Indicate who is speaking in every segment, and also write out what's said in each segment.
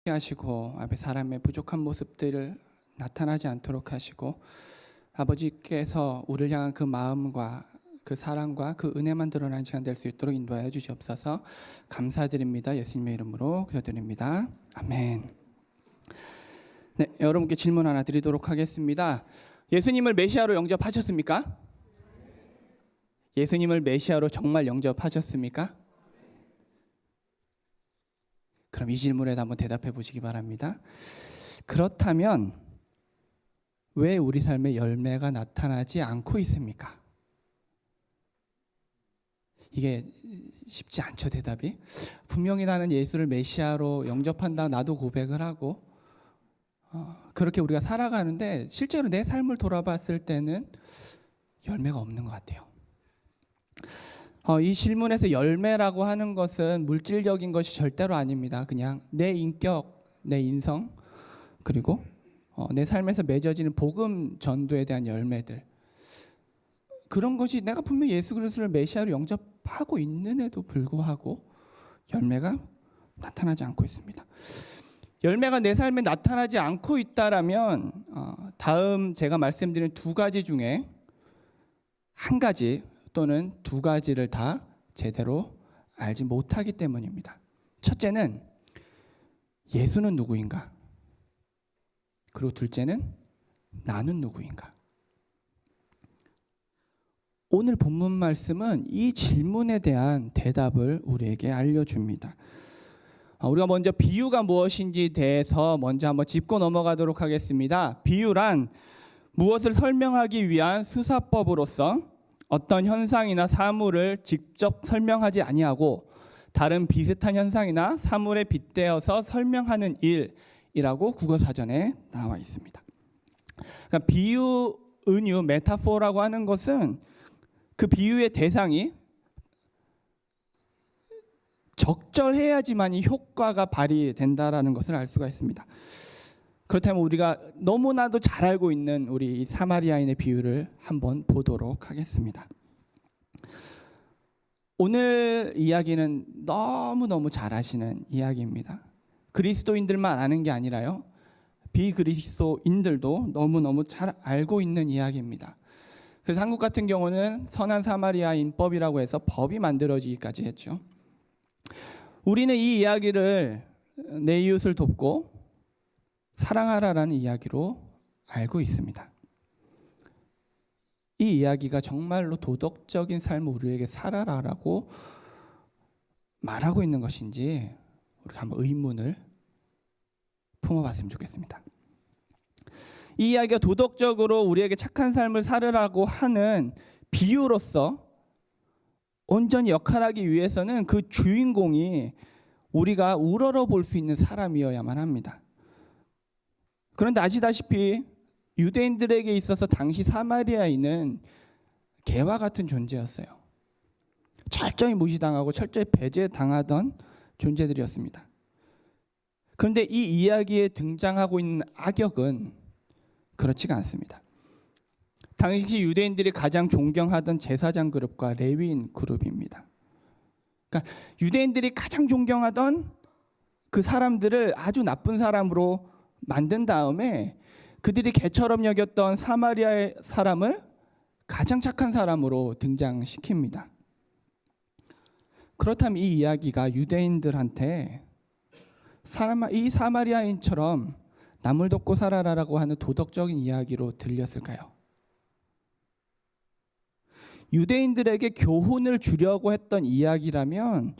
Speaker 1: 하시고 앞에 사람의 부족한 모습들을 나타나지 않도록 하시고 아버지께서 우리를 향한 그 마음과 그 사랑과 그 은혜만 드러나는 시간 될 수 있도록 인도하여 주시옵소서. 감사드립니다. 예수님의 이름으로 기도드립니다. 아멘. 네, 여러분께 질문 하나 드리도록 하겠습니다. 예수님을 메시아로 영접하셨습니까? 예수님을 메시아로 정말 영접하셨습니까? 그럼 이 질문에도 한번 대답해 보시기 바랍니다. 그렇다면 왜 우리 삶에 열매가 나타나지 않고 있습니까? 이게 쉽지 않죠, 대답이. 분명히 나는 예수를 메시아로 영접한다, 나도 고백을 하고 그렇게 우리가 살아가는데 실제로 내 삶을 돌아봤을 때는 열매가 없는 것 같아요. 이 질문에서 열매라고 하는 것은 물질적인 것이 절대로 아닙니다. 그냥 내 인격, 내 인성, 그리고 내 삶에서 맺어지는 복음 전도에 대한 열매들, 그런 것이 내가 분명히 예수 그리스도를 메시아로 영접하고 있는데도 불구하고 열매가 나타나지 않고 있습니다. 열매가 내 삶에 나타나지 않고 있다라면 다음 제가 말씀드린 두 가지 중에 한 가지 또는 두 가지를 다 제대로 알지 못하기 때문입니다. 첫째는 예수는 누구인가? 그리고 둘째는 나는 누구인가? 오늘 본문 말씀은 이 질문에 대한 대답을 우리에게 알려줍니다. 우리가 먼저 비유가 무엇인지 대해서 먼저 한번 짚고 넘어가도록 하겠습니다. 비유란 무엇을 설명하기 위한 수사법으로서 어떤 현상이나 사물을 직접 설명하지 아니하고 다른 비슷한 현상이나 사물에 빗대어서 설명하는 일이라고 국어사전에 나와 있습니다. 그러니까 비유, 은유, 메타포라고 하는 것은 그 비유의 대상이 적절해야지만 이 효과가 발휘된다라는 것을 알 수가 있습니다. 그렇다면 우리가 너무나도 잘 알고 있는 우리 사마리아인의 비유를 한번 보도록 하겠습니다. 오늘 이야기는 너무너무 잘 아시는 이야기입니다. 그리스도인들만 아는 게 아니라요, 비그리스도인들도 너무너무 잘 알고 있는 이야기입니다. 그래서 한국 같은 경우는 선한 사마리아인법이라고 해서 법이 만들어지기까지 했죠. 우리는 이 이야기를 내 이웃을 돕고 사랑하라라는 이야기로 알고 있습니다. 이 이야기가 정말로 도덕적인 삶을 우리에게 살아라라고 말하고 있는 것인지 우리가 한번 의문을 품어봤으면 좋겠습니다. 이 이야기가 도덕적으로 우리에게 착한 삶을 살으라고 하는 비유로서 온전히 역할하기 위해서는 그 주인공이 우리가 우러러 볼 수 있는 사람이어야만 합니다. 그런데 아시다시피 유대인들에게 있어서 당시 사마리아인은 개와 같은 존재였어요. 철저히 무시당하고 철저히 배제당하던 존재들이었습니다. 그런데 이 이야기에 등장하고 있는 악역은 그렇지가 않습니다. 당시 유대인들이 가장 존경하던 제사장 그룹과 레위인 그룹입니다. 그러니까 유대인들이 가장 존경하던 그 사람들을 아주 나쁜 사람으로 만든 다음에 그들이 개처럼 여겼던 사마리아의 사람을 가장 착한 사람으로 등장시킵니다. 그렇다면 이 이야기가 유대인들한테 이 사마리아인처럼 남을 돕고 살아라라고 하는 도덕적인 이야기로 들렸을까요? 유대인들에게 교훈을 주려고 했던 이야기라면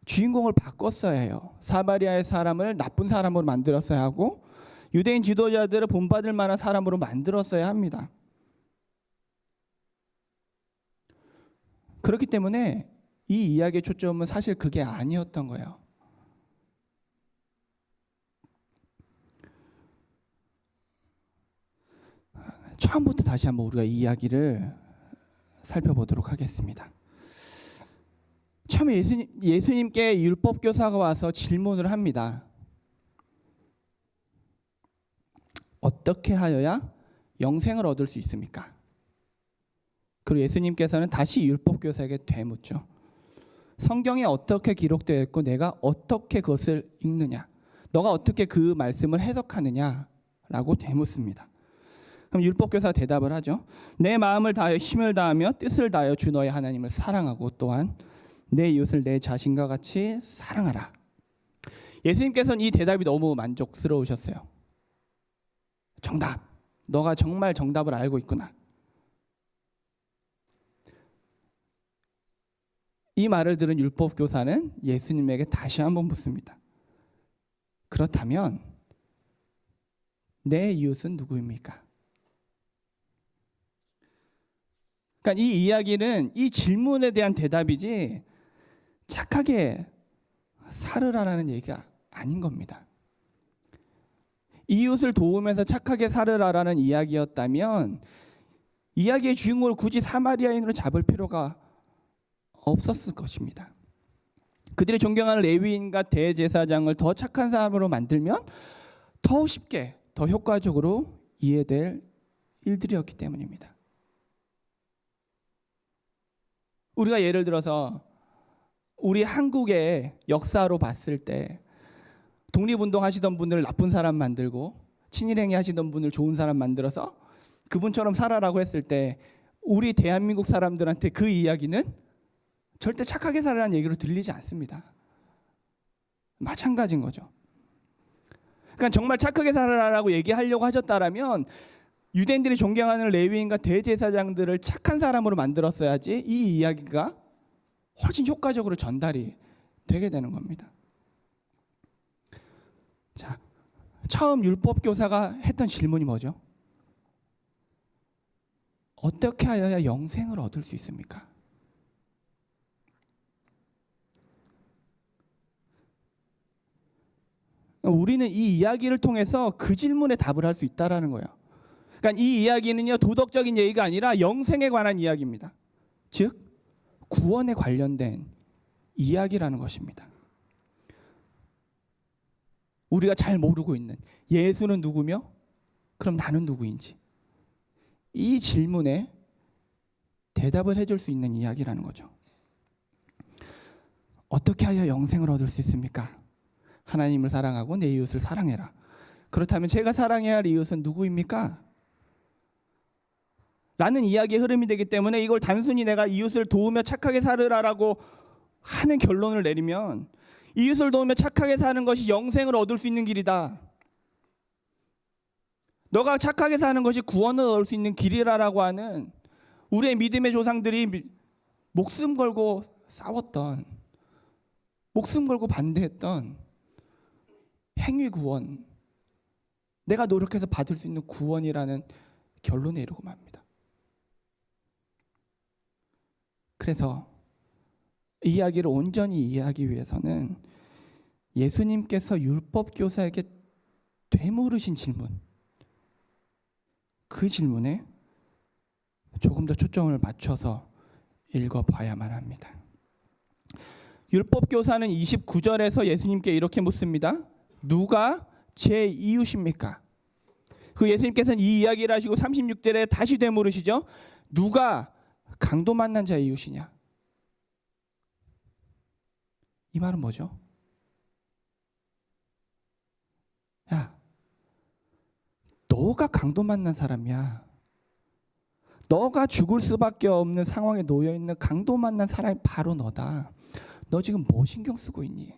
Speaker 1: 주인공을 바꿨어야 해요. 사마리아의 사람을 나쁜 사람으로 만들었어야 하고 유대인 지도자들을 본받을 만한 사람으로 만들었어야 합니다. 그렇기 때문에 이 이야기의 초점은 사실 그게 아니었던 거예요. 처음부터 다시 한번 우리가 이 이야기를 살펴보도록 하겠습니다. 처음에 예수님께 율법 교사가 와서 질문을 합니다. 어떻게 하여야 영생을 얻을 수 있습니까? 그리고 예수님께서는 다시 율법 교사에게 되묻죠. 성경에 어떻게 기록되어 있고 내가 어떻게 그것을 읽느냐? 너가 어떻게 그 말씀을 해석하느냐라고 되묻습니다. 그럼 율법교사가 대답을 하죠. 내 마음을 다하여 힘을 다하며 뜻을 다하여 주 너의 하나님을 사랑하고 또한 내 이웃을 내 자신과 같이 사랑하라. 예수님께서는 이 대답이 너무 만족스러우셨어요. 정답. 너가 정말 정답을 알고 있구나. 이 말을 들은 율법교사는 예수님에게 다시 한번 묻습니다. 그렇다면 내 이웃은 누구입니까? 그러니까 이 이야기는 이 질문에 대한 대답이지 착하게 살으라라는 얘기가 아닌 겁니다. 이웃을 도우면서 착하게 살으라라는 이야기였다면 이야기의 주인공을 굳이 사마리아인으로 잡을 필요가 없었을 것입니다. 그들이 존경하는 레위인과 대제사장을 더 착한 사람으로 만들면 더 쉽게, 더 효과적으로 이해될 일들이었기 때문입니다. 우리가 예를 들어서 우리 한국의 역사로 봤을 때 독립운동 하시던 분을 나쁜 사람 만들고 친일행위 하시던 분을 좋은 사람 만들어서 그분처럼 살아라고 했을 때 우리 대한민국 사람들한테 그 이야기는 절대 착하게 살라는 얘기로 들리지 않습니다. 마찬가지인 거죠. 그러니까 정말 착하게 살아라라고 얘기하려고 하셨다라면 유대인들이 존경하는 레위인과 대제사장들을 착한 사람으로 만들었어야지 이 이야기가 훨씬 효과적으로 전달이 되게 되는 겁니다. 자, 처음 율법교사가 했던 질문이 뭐죠? 어떻게 하여야 영생을 얻을 수 있습니까? 우리는 이 이야기를 통해서 그 질문에 답을 할 수 있다라는 거예요. 그러니까 이 이야기는요, 도덕적인 얘기가 아니라 영생에 관한 이야기입니다. 즉 구원에 관련된 이야기라는 것입니다. 우리가 잘 모르고 있는 예수는 누구며 그럼 나는 누구인지 이 질문에 대답을 해줄 수 있는 이야기라는 거죠. 어떻게 하여 영생을 얻을 수 있습니까? 하나님을 사랑하고 내 이웃을 사랑해라. 그렇다면 제가 사랑해야 할 이웃은 누구입니까? 라는 이야기의 흐름이 되기 때문에 이걸 단순히 내가 이웃을 도우며 착하게 살으라라고 하는 결론을 내리면 이웃을 도우며 착하게 사는 것이 영생을 얻을 수 있는 길이다. 너가 착하게 사는 것이 구원을 얻을 수 있는 길이라고 하는 우리의 믿음의 조상들이 목숨 걸고 싸웠던, 목숨 걸고 반대했던 행위 구원, 내가 노력해서 받을 수 있는 구원이라는 결론에 이르고 맙니다. 그래서 이 이야기를 온전히 이해하기 위해서는 예수님께서 율법교사에게 되물으신 질문, 그 질문에 조금 더 초점을 맞춰서 읽어봐야만 합니다. 율법교사는 29절에서 예수님께 이렇게 묻습니다. 누가 제 이웃입니까? 그 예수님께서는 이 이야기를 하시고 36절에 다시 되물으시죠. 누가 강도 만난 자의 이웃이냐? 이 말은 뭐죠? 야, 너가 강도 만난 사람이야. 너가 죽을 수밖에 없는 상황에 놓여 있는 강도 만난 사람이 바로 너다. 너 지금 뭐 신경 쓰고 있니?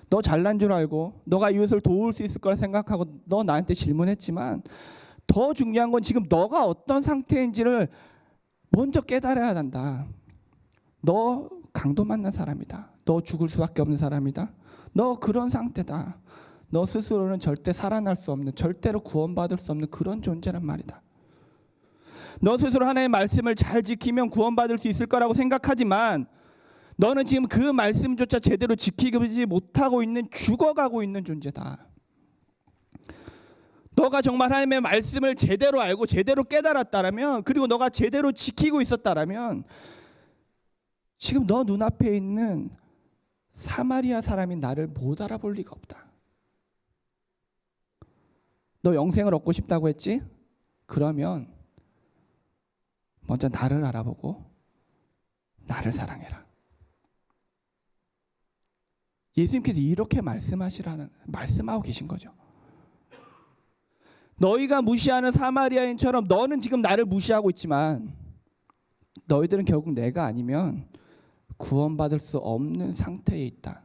Speaker 1: 너 잘난 줄 알고 너가 이웃을 도울 수 있을 거라 생각하고 너 나한테 질문했지만 더 중요한 건 지금 너가 어떤 상태인지를 먼저 깨달아야 한다. 너 강도 만난 사람이다. 너 죽을 수밖에 없는 사람이다. 너 그런 상태다. 너 스스로는 절대 살아날 수 없는, 절대로 구원받을 수 없는 그런 존재란 말이다. 너 스스로 하나님의 말씀을 잘 지키면 구원받을 수 있을 거라고 생각하지만 너는 지금 그 말씀조차 제대로 지키지 못하고 있는, 죽어가고 있는 존재다. 너가 정말 하나님의 말씀을 제대로 알고 제대로 깨달았다라면, 그리고 너가 제대로 지키고 있었다라면 지금 너 눈앞에 있는 사마리아 사람인 나를 못 알아볼 리가 없다. 너 영생을 얻고 싶다고 했지? 그러면 먼저 나를 알아보고 나를 사랑해라. 예수님께서 이렇게 말씀하고 계신 거죠. 너희가 무시하는 사마리아인처럼 너는 지금 나를 무시하고 있지만 너희들은 결국 내가 아니면 구원받을 수 없는 상태에 있다.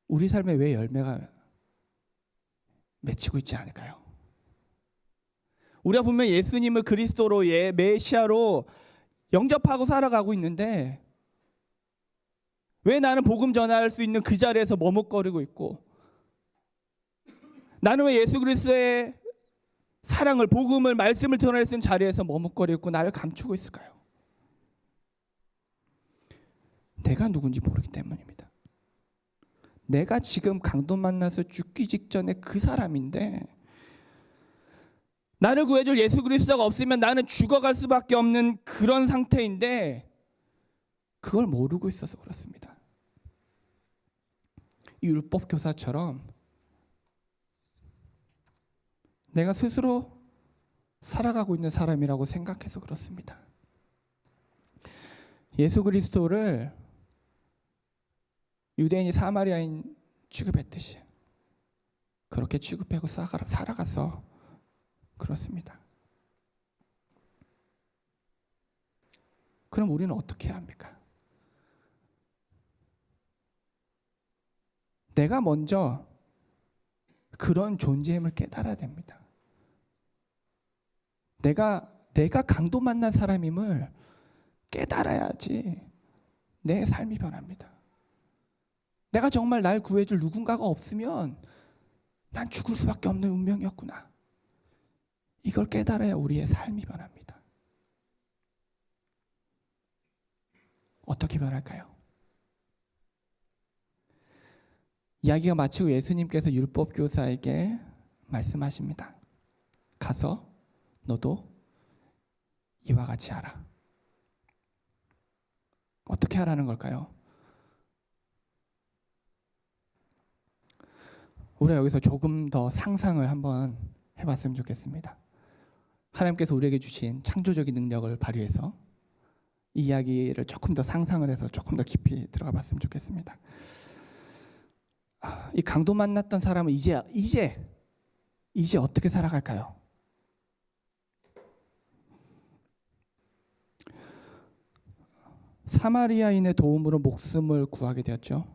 Speaker 1: 우리 삶에 왜 열매가 맺히고 있지 않을까요? 우리가 분명 예수님을 그리스도로의 메시아로 영접하고 살아가고 있는데 왜 나는 복음 전할 수 있는 그 자리에서 머뭇거리고 있고, 나는 왜 예수 그리스도의 사랑을, 복음을, 말씀을 드러낼 수 있는 자리에서 머뭇거리고 있고 나를 감추고 있을까요? 내가 누군지 모르기 때문입니다. 내가 지금 강도 만나서 죽기 직전에 그 사람인데, 나를 구해줄 예수 그리스도가 없으면 나는 죽어갈 수밖에 없는 그런 상태인데 그걸 모르고 있어서 그렇습니다. 이 율법 교사처럼 내가 스스로 살아가고 있는 사람이라고 생각해서 그렇습니다. 예수 그리스도를 유대인이 사마리아인 취급했듯이 그렇게 취급하고 살아가서 그렇습니다. 그럼 우리는 어떻게 해야 합니까? 내가 먼저 그런 존재임을 깨달아야 됩니다. 내가 강도 만난 사람임을 깨달아야지 내 삶이 변합니다. 내가 정말 날 구해줄 누군가가 없으면 난 죽을 수밖에 없는 운명이었구나. 이걸 깨달아야 우리의 삶이 변합니다. 어떻게 변할까요? 이야기가 마치고 예수님께서 율법 교사에게 말씀하십니다. 가서 너도 이와 같이 하라. 어떻게 하라는 걸까요? 우리가 여기서 조금 더 상상을 한번 해봤으면 좋겠습니다. 하나님께서 우리에게 주신 창조적인 능력을 발휘해서 이 이야기를 조금 더 상상을 해서 조금 더 깊이 들어가 봤으면 좋겠습니다. 이 강도 만났던 사람은 이제 어떻게 살아갈까요? 사마리아인의 도움으로 목숨을 구하게 되었죠.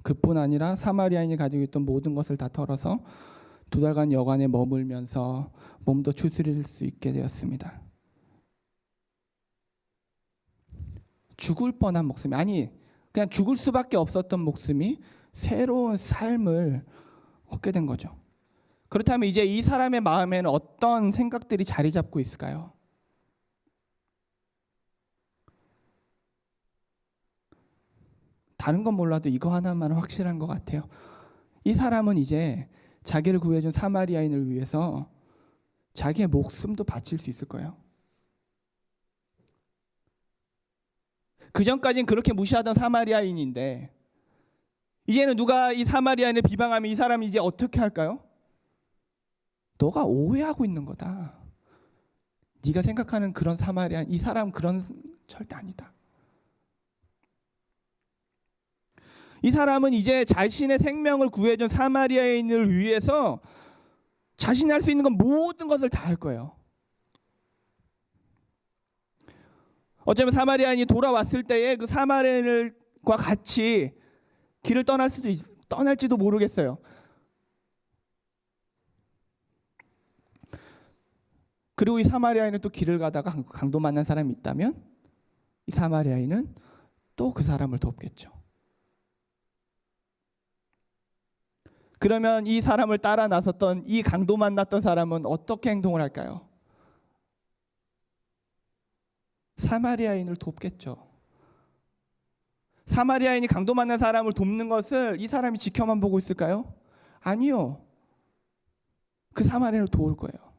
Speaker 1: 그뿐 아니라 사마리아인이 가지고 있던 모든 것을 다 털어서 2달간 여관에 머물면서 몸도 추스릴 수 있게 되었습니다. 죽을 뻔한 목숨이, 아니 그냥 죽을 수밖에 없었던 목숨이 새로운 삶을 얻게 된 거죠. 그렇다면 이제 이 사람의 마음에는 어떤 생각들이 자리 잡고 있을까요? 다른 건 몰라도 이거 하나만은 확실한 것 같아요. 이 사람은 이제 자기를 구해준 사마리아인을 위해서 자기의 목숨도 바칠 수 있을 거예요. 그전까지는 그렇게 무시하던 사마리아인인데 이제는 누가 이 사마리아인을 비방하면 이 사람이 이제 어떻게 할까요? 너가 오해하고 있는 거다. 네가 생각하는 그런 사마리아인, 이 사람 그런 절대 아니다. 이 사람은 이제 자신의 생명을 구해준 사마리아인을 위해서 자신이 할 수 있는 건 모든 것을 다 할 거예요. 어쩌면 사마리아인이 돌아왔을 때에 그 사마리아인과 같이 길을 떠날지도 모르겠어요. 그리고 이 사마리아인은 또 길을 가다가 강도 만난 사람이 있다면 이 사마리아인은 또 그 사람을 돕겠죠. 그러면 이 사람을 따라 나섰던 이 강도 만났던 사람은 어떻게 행동을 할까요? 사마리아인을 돕겠죠. 사마리아인이 강도 만난 사람을 돕는 것을 이 사람이 지켜만 보고 있을까요? 아니요. 그 사마리아인을 도울 거예요.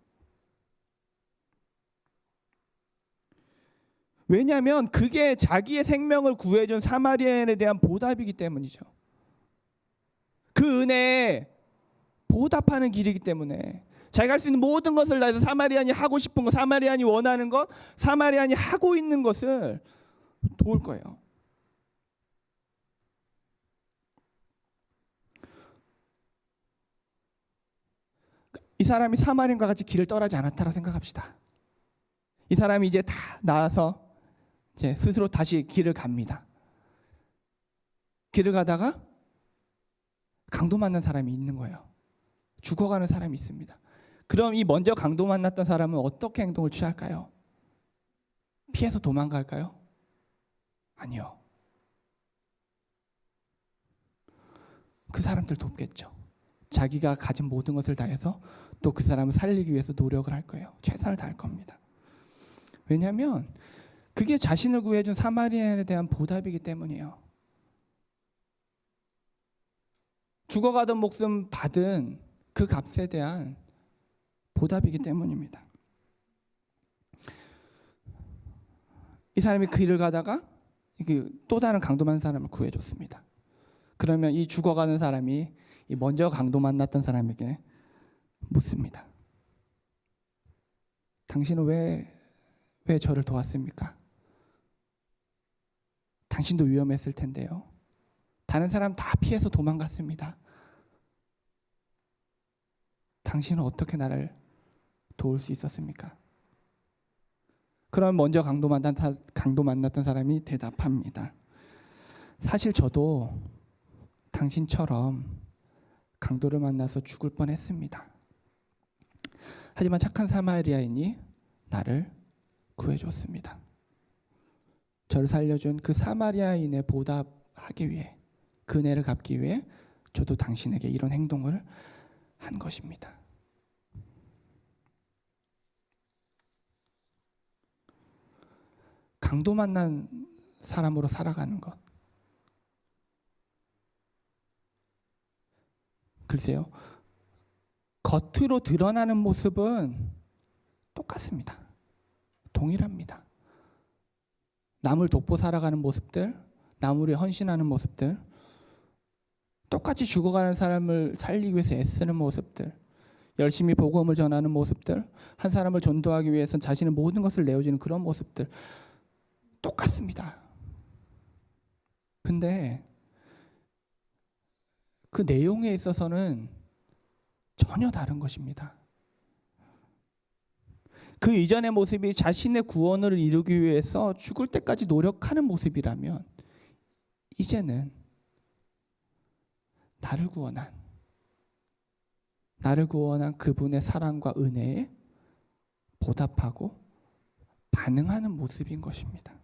Speaker 1: 왜냐하면 그게 자기의 생명을 구해준 사마리아인에 대한 보답이기 때문이죠. 그 은혜에 보답하는 길이기 때문에 자기가 할 수 있는 모든 것을 다해서 사마리안이 하고 싶은 것, 사마리안이 원하는 것, 사마리안이 하고 있는 것을 도울 거예요. 이 사람이 사마리안과 같이 길을 떠나지 않았다고 생각합시다. 이 사람이 이제 다 나와서 이제 스스로 다시 길을 갑니다. 길을 가다가 강도 만난 사람이 있는 거예요. 죽어가는 사람이 있습니다. 그럼 이 먼저 강도 만났던 사람은 어떻게 행동을 취할까요? 피해서 도망갈까요? 아니요. 그 사람들 돕겠죠. 자기가 가진 모든 것을 다해서 또 그 사람을 살리기 위해서 노력을 할 거예요. 최선을 다할 겁니다. 왜냐하면 그게 자신을 구해준 사마리아인에 대한 보답이기 때문이에요. 죽어가던 목숨 받은 그 값에 대한 보답이기 때문입니다. 이 사람이 그 길을 가다가 또 다른 강도 만난 사람을 구해줬습니다. 그러면 이 죽어가는 사람이 이 먼저 강도 만났던 사람에게 묻습니다. 당신은 왜 저를 도왔습니까? 당신도 위험했을 텐데요. 다른 사람 다 피해서 도망갔습니다. 당신은 어떻게 나를 도울 수 있었습니까? 그럼 먼저 강도 만났던 사람이 대답합니다. 사실 저도 당신처럼 강도를 만나서 죽을 뻔했습니다. 하지만 착한 사마리아인이 나를 구해줬습니다. 저를 살려준 그 사마리아인의 보답하기 위해, 그 은혜를 갚기 위해 저도 당신에게 이런 행동을 한 것입니다. 강도 만난 사람으로 살아가는 것. 글쎄요. 겉으로 드러나는 모습은 똑같습니다. 동일합니다. 남을 돕고 살아가는 모습들, 남을 위해 헌신하는 모습들, 똑같이 죽어가는 사람을 살리기 위해서 애쓰는 모습들, 열심히 복음을 전하는 모습들, 한 사람을 전도하기 위해서 자신의 모든 것을 내어주는 그런 모습들 똑같습니다. 근데 그 내용에 있어서는 전혀 다른 것입니다. 그 이전의 모습이 자신의 구원을 이루기 위해서 죽을 때까지 노력하는 모습이라면, 이제는 나를 구원한 그분의 사랑과 은혜에 보답하고 반응하는 모습인 것입니다.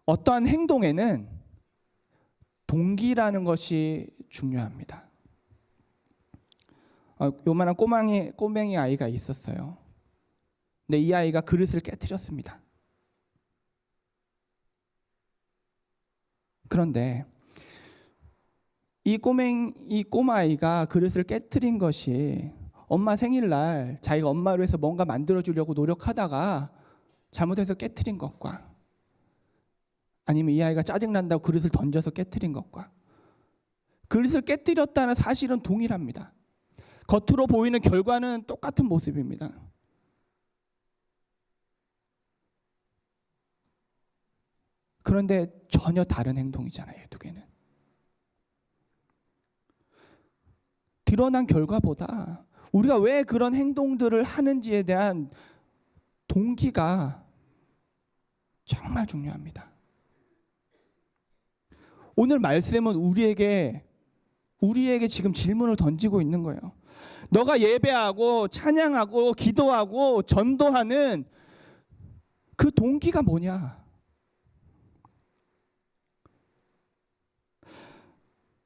Speaker 1: 어떠한 행동에는 동기라는 것이 중요합니다. 요만한 꼬맹이 아이가 있었어요. 근데 이 아이가 그릇을 깨트렸습니다. 그런데 이 꼬마아이가 그릇을 깨트린 것이 엄마 생일날 자기가 엄마를 위해서 뭔가 만들어주려고 노력하다가 잘못해서 깨트린 것과, 아니면 이 아이가 짜증난다고 그릇을 던져서 깨트린 것과, 그릇을 깨트렸다는 사실은 동일합니다. 겉으로 보이는 결과는 똑같은 모습입니다. 그런데 전혀 다른 행동이잖아요, 두 개는. 드러난 결과보다 우리가 왜 그런 행동들을 하는지에 대한 동기가 정말 중요합니다. 오늘 말씀은 우리에게 지금 질문을 던지고 있는 거예요. 너가 예배하고 찬양하고 기도하고 전도하는 그 동기가 뭐냐?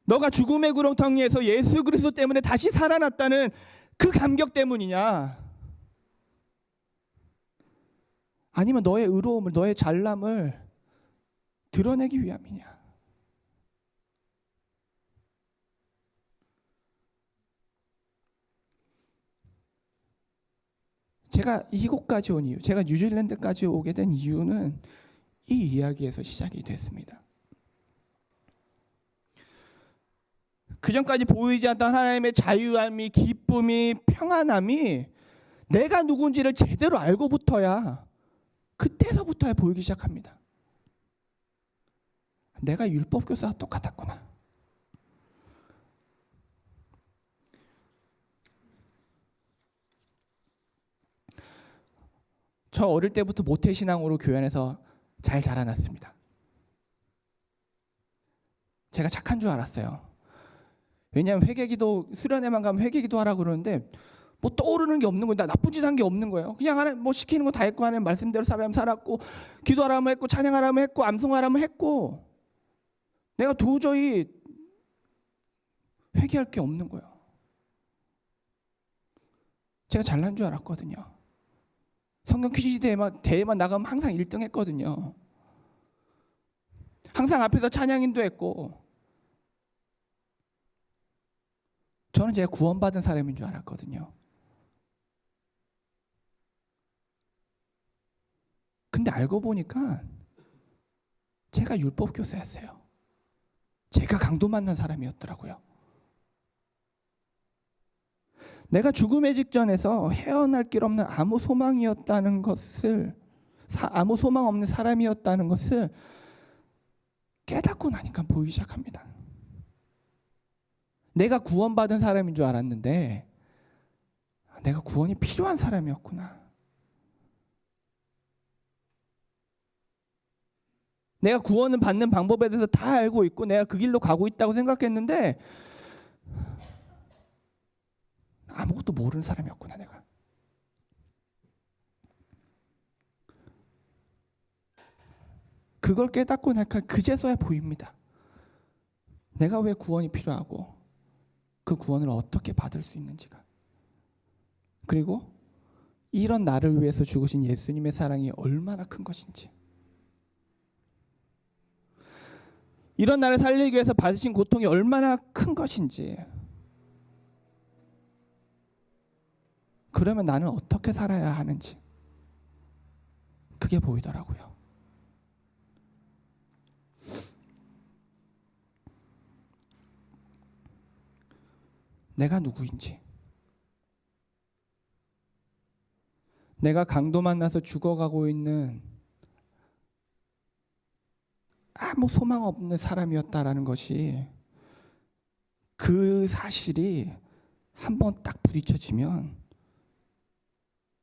Speaker 1: 너가 죽음의 구렁텅이에서 예수 그리스도 때문에 다시 살아났다는 그 감격 때문이냐? 아니면 너의 의로움을, 너의 잘남을 드러내기 위함이냐? 제가 이곳까지 온 이유, 제가 뉴질랜드까지 오게 된 이유는 이 이야기에서 시작이 됐습니다. 그전까지 보이지 않던 하나님의 자유함이, 기쁨이, 평안함이 내가 누군지를 제대로 알고부터야, 그때서부터야 보이기 시작합니다. 내가 율법 교사와 똑같았구나. 저 어릴 때부터 모태신앙으로 교회 안에서 잘 자라났습니다. 제가 착한 줄 알았어요. 왜냐하면 회개기도, 수련회만 가면 회개기도 하라고 그러는데 뭐 떠오르는 게 없는 거예요. 나 나쁜 짓 한 게 없는 거예요. 그냥 하나님 뭐 시키는 거 다 했고, 하나님 말씀대로 살았고, 기도하라면 했고, 찬양하라면 했고, 암송하라면 했고, 내가 도저히 회개할 게 없는 거예요. 제가 잘난 줄 알았거든요. 성경 퀴즈 대회만 나가면 항상 1등 했거든요. 항상 앞에서 찬양인도 했고, 저는 제가 구원받은 사람인 줄 알았거든요. 근데 알고 보니까 제가 율법 교사였어요. 제가 강도 만난 사람이었더라고요. 내가 죽음의 직전에서 헤어날 길 없는 아무 소망이었다는 것을, 아무 소망 없는 사람이었다는 것을 깨닫고 나니까 보이기 시작합니다. 내가 구원받은 사람인 줄 알았는데 내가 구원이 필요한 사람이었구나. 내가 구원을 받는 방법에 대해서 다 알고 있고 내가 그 길로 가고 있다고 생각했는데 아무것도 모르는 사람이었구나, 내가. 그걸 깨닫고 나니까 그제서야 보입니다. 내가 왜 구원이 필요하고 그 구원을 어떻게 받을 수 있는지가. 그리고 이런 나를 위해서 죽으신 예수님의 사랑이 얼마나 큰 것인지, 이런 나를 살리기 위해서 받으신 고통이 얼마나 큰 것인지, 그러면 나는 어떻게 살아야 하는지 그게 보이더라고요. 내가 누구인지, 내가 강도 만나서 죽어가고 있는 아무 소망 없는 사람이었다라는 것이, 그 사실이 한번 딱 부딪혀지면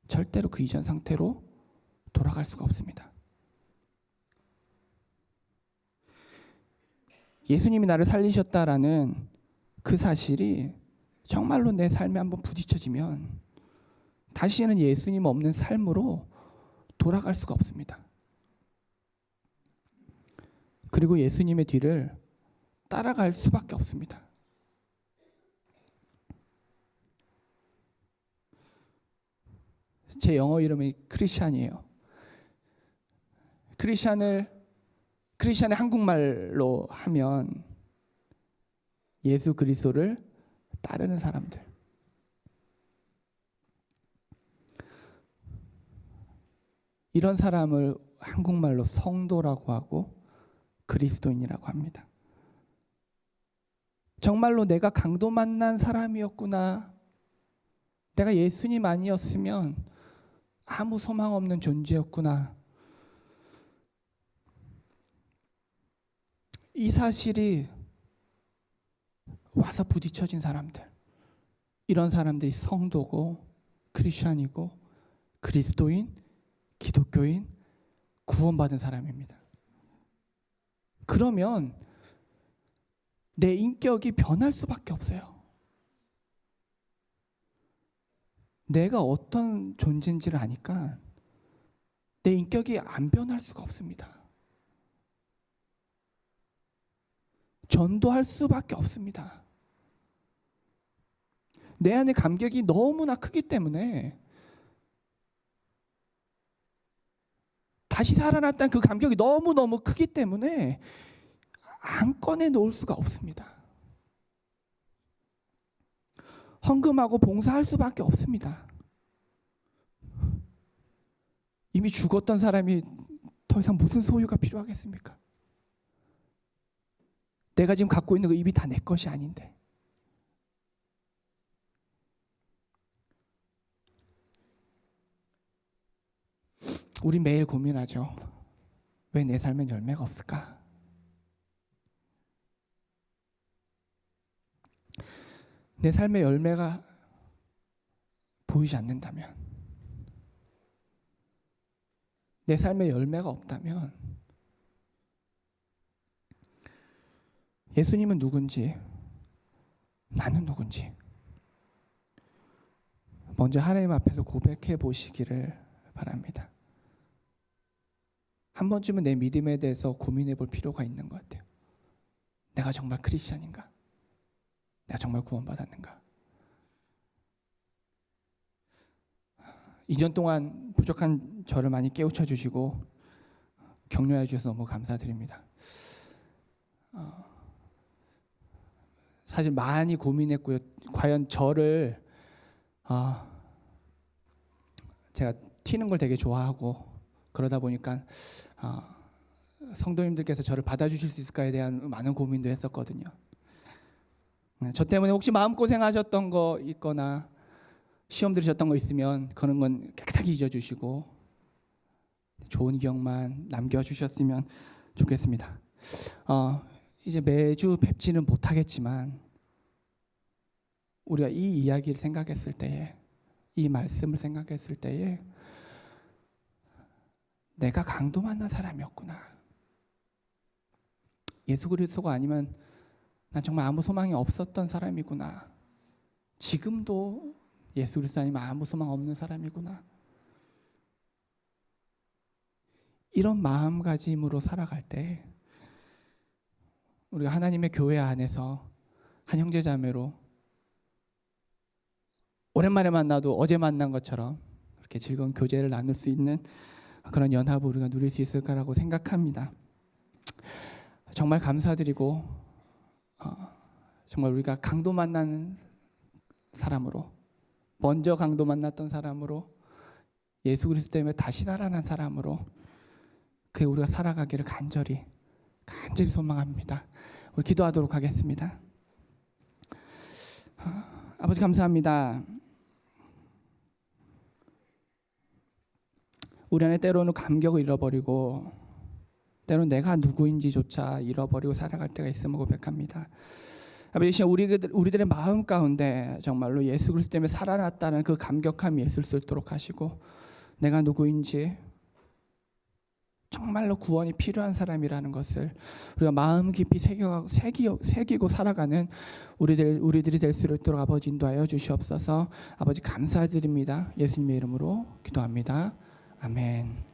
Speaker 1: 절대로 그 이전 상태로 돌아갈 수가 없습니다. 예수님이 나를 살리셨다라는 그 사실이 정말로 내 삶에 한번 부딪혀지면 다시는 예수님 없는 삶으로 돌아갈 수가 없습니다. 그리고 예수님의 뒤를 따라갈 수밖에 없습니다. 제 영어 이름이 크리스찬이에요. 크리스찬의 한국말로 하면 예수 그리스도를 따르는 사람들. 이런 사람을 한국말로 성도라고 하고 그리스도인이라고 합니다. 정말로 내가 강도 만난 사람이었구나. 내가 예수님 아니었으면 아무 소망 없는 존재였구나. 이 사실이 와서 부딪혀진 사람들, 이런 사람들이 성도고 크리스찬이고 그리스도인, 기독교인, 구원받은 사람입니다. 그러면 내 인격이 변할 수밖에 없어요. 내가 어떤 존재인지를 아니까 내 인격이 안 변할 수가 없습니다. 전도할 수밖에 없습니다. 내 안에 감격이 너무나 크기 때문에, 다시 살아났다는 그 감격이 너무너무 크기 때문에 안 꺼내 놓을 수가 없습니다. 헌금하고 봉사할 수밖에 없습니다. 이미 죽었던 사람이 더 이상 무슨 소유가 필요하겠습니까? 내가 지금 갖고 있는 그 입이 다 내 것이 아닌데. 우리 매일 고민하죠. 왜 내 삶엔 열매가 없을까? 내 삶의 열매가 보이지 않는다면, 내 삶의 열매가 없다면 예수님은 누군지, 나는 누군지 먼저 하나님 앞에서 고백해 보시기를 바랍니다. 한 번쯤은 내 믿음에 대해서 고민해 볼 필요가 있는 것 같아요. 내가 정말 크리스찬인가? 내가 정말 구원받았는가? 2년 동안 부족한 저를 많이 깨우쳐 주시고 격려해 주셔서 너무 감사드립니다. 사실 많이 고민했고요. 과연 저를 제가 튀는 걸 되게 좋아하고 그러다 보니까 성도님들께서 저를 받아주실 수 있을까에 대한 많은 고민도 했었거든요. 저 때문에 혹시 마음고생하셨던 거 있거나 시험 들으셨던 거 있으면 그런 건 깨끗하게 잊어주시고 좋은 기억만 남겨주셨으면 좋겠습니다. 이제 매주 뵙지는 못하겠지만 우리가 이 이야기를 생각했을 때에, 이 말씀을 생각했을 때에 내가 강도 만난 사람이었구나. 예수 그리스도가 아니면 난 정말 아무 소망이 없었던 사람이구나. 지금도 예수 그리스도 아니면 아무 소망 없는 사람이구나. 이런 마음가짐으로 살아갈 때 우리가 하나님의 교회 안에서 한 형제자매로 오랜만에 만나도 어제 만난 것처럼 그렇게 즐거운 교제를 나눌 수 있는 그런 연합을 우리가 누릴 수 있을까라고 생각합니다. 정말 감사드리고 정말 우리가 강도 만나는 사람으로, 먼저 강도 만났던 사람으로, 예수 그리스도 때문에 다시 살아난 사람으로 그게 우리가 살아가기를 간절히 소망합니다. 우리 기도하도록 하겠습니다. 아버지 감사합니다. 우리 안에 때로는 감격을 잃어버리고 때로는 내가 누구인지조차 잃어버리고 살아갈 때가 있음을 고백합니다. 아버지, 우리들의 마음 가운데 정말로 예수 그리스도 때문에 살아났다는 그 감격함이 있을 수 있도록 하시고, 내가 누구인지 정말로 구원이 필요한 사람이라는 것을 우리가 마음 깊이 새기고 살아가는 우리들이 될 수 있도록 아버지 인도하여 주시옵소서. 아버지 감사드립니다. 예수님의 이름으로 기도합니다. 아멘.